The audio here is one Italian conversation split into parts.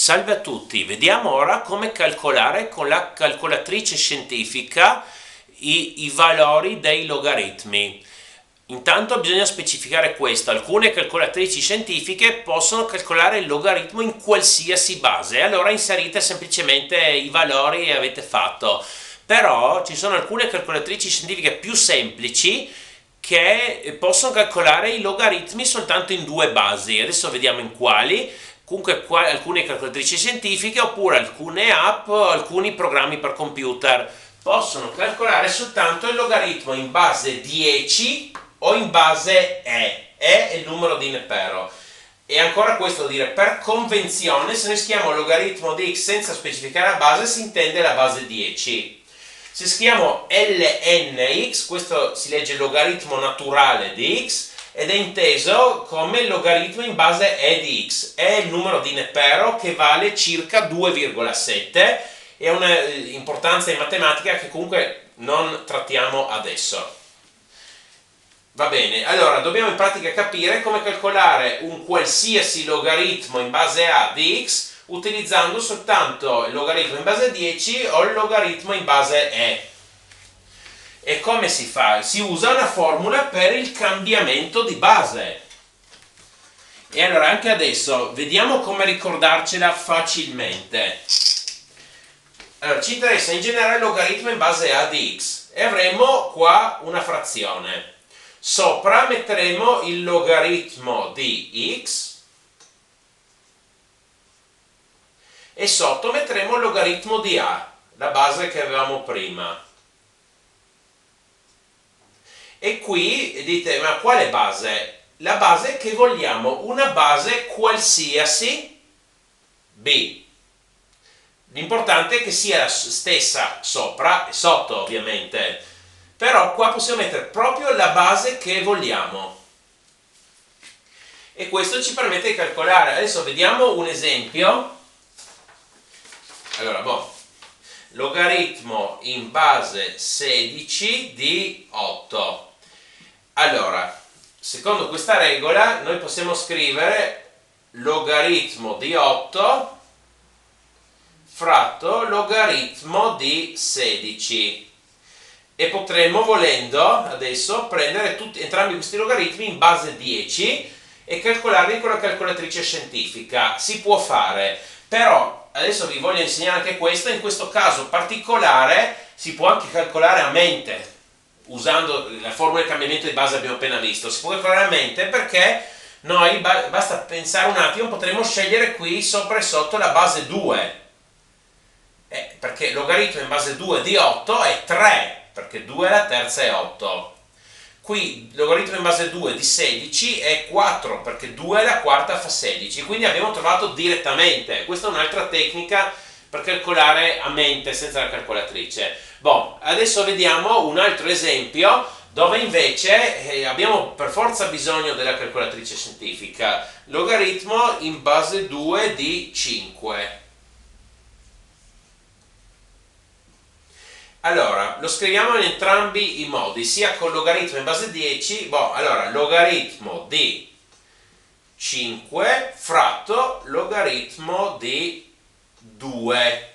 Salve a tutti, vediamo ora come calcolare con la calcolatrice scientifica i valori dei logaritmi. Intanto bisogna specificare questo: alcune calcolatrici scientifiche possono calcolare il logaritmo in qualsiasi base, allora inserite semplicemente i valori e avete fatto. Però ci sono alcune calcolatrici scientifiche più semplici che possono calcolare i logaritmi soltanto in due basi. Adesso vediamo in quali. Comunque alcune calcolatrici scientifiche oppure alcune app o alcuni programmi per computer possono calcolare soltanto il logaritmo in base 10 o in base è il numero di Nepero. E ancora questo dire, per convenzione, se noi scriviamo logaritmo di x senza specificare la base, si intende la base 10. Se scriviamo lnx, questo si legge logaritmo naturale di x, ed è inteso come il logaritmo in base e di x. È il numero di Nepero che vale circa 2,7 e ha un'importanza in matematica che comunque non trattiamo adesso. Va bene, allora dobbiamo in pratica capire come calcolare un qualsiasi logaritmo in base a di x utilizzando soltanto il logaritmo in base 10 o il logaritmo in base e. E come si fa? Si usa una formula per il cambiamento di base. E allora anche adesso vediamo come ricordarcela facilmente. Allora ci interessa in generale il logaritmo in base a di x e avremo qua una frazione. Sopra metteremo il logaritmo di x e sotto metteremo il logaritmo di a, la base che avevamo prima. E qui dite, ma quale base? La base che vogliamo, una base qualsiasi b. L'importante è che sia la stessa sopra e sotto, ovviamente. Però qua possiamo mettere proprio la base che vogliamo. E questo ci permette di calcolare. Adesso vediamo un esempio. Allora, logaritmo in base 16 di 8. Allora, secondo questa regola noi possiamo scrivere logaritmo di 8 fratto logaritmo di 16 e potremmo, volendo, adesso prendere entrambi questi logaritmi in base 10 e calcolarli con la calcolatrice scientifica. Si può fare, però adesso vi voglio insegnare anche questo. In questo caso particolare si può anche calcolare a mente usando la formula di cambiamento di base che abbiamo appena visto. Si può calcolare a mente perché noi basta pensare un attimo, potremo scegliere qui sopra e sotto la base 2, perché logaritmo in base 2 di 8 è 3, perché 2 è la terza e 8. Qui logaritmo in base 2 di 16 è 4, perché 2 è la quarta fa 16. Quindi abbiamo trovato direttamente. Questa è un'altra tecnica per calcolare a mente senza la calcolatrice. Adesso vediamo un altro esempio dove invece abbiamo per forza bisogno della calcolatrice scientifica. Logaritmo in base 2 di 5. Allora, lo scriviamo in entrambi i modi, sia con logaritmo in base 10, allora logaritmo di 5 fratto logaritmo di 2.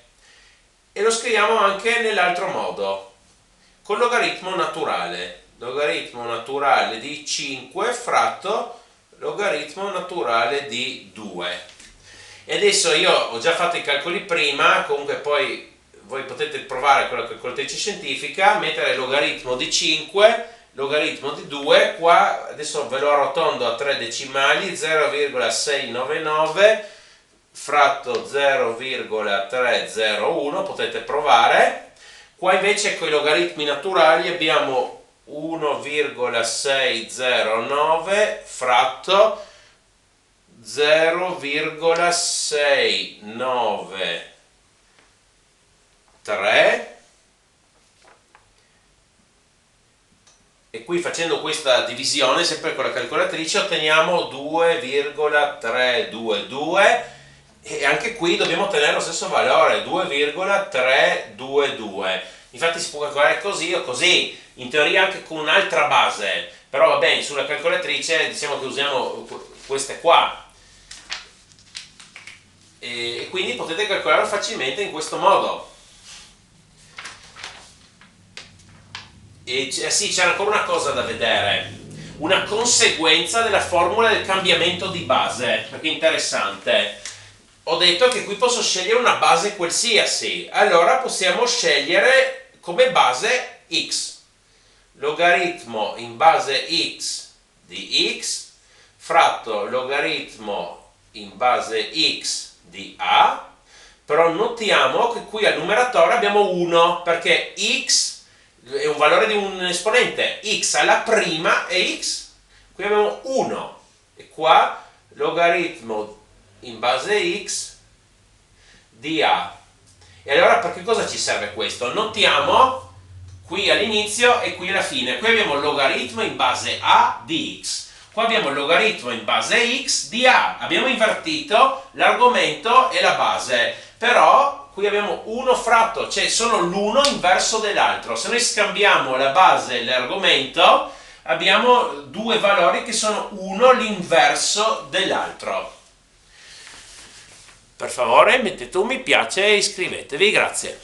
E lo scriviamo anche nell'altro modo, con logaritmo naturale di 5 fratto logaritmo naturale di 2. E adesso io ho già fatto i calcoli prima, comunque poi voi potete provare con la calcolatrice scientifica, mettere logaritmo di 5, logaritmo di 2, qua adesso ve lo arrotondo a 3 decimali, 0,699 fratto 0,301, potete provare. Qua invece con i logaritmi naturali abbiamo 1,609 fratto 0,693, e qui facendo questa divisione sempre con la calcolatrice otteniamo 2,322 e anche qui dobbiamo ottenere lo stesso valore, 2,322. Infatti si può calcolare così o così, in teoria anche con un'altra base, però va bene, sulla calcolatrice diciamo che usiamo queste qua. E e quindi potete calcolarlo facilmente in questo modo. E sì, c'è ancora una cosa da vedere, una conseguenza della formula del cambiamento di base, perché è interessante. Ho detto che qui posso scegliere una base qualsiasi, allora possiamo scegliere come base x, logaritmo in base x di x fratto logaritmo in base x di a, però notiamo che qui al numeratore abbiamo 1 perché x è un valore di un esponente, x alla prima è x, qui abbiamo 1 e qua logaritmo in base x di a. E allora per che cosa ci serve questo? Notiamo qui all'inizio e qui alla fine, qui abbiamo il logaritmo in base a di x, qua abbiamo il logaritmo in base x di a, abbiamo invertito l'argomento e la base, però qui abbiamo 1 fratto, cioè sono l'uno inverso dell'altro. Se noi scambiamo la base e l'argomento abbiamo due valori che sono uno l'inverso dell'altro. Per favore mettete un mi piace e iscrivetevi, grazie.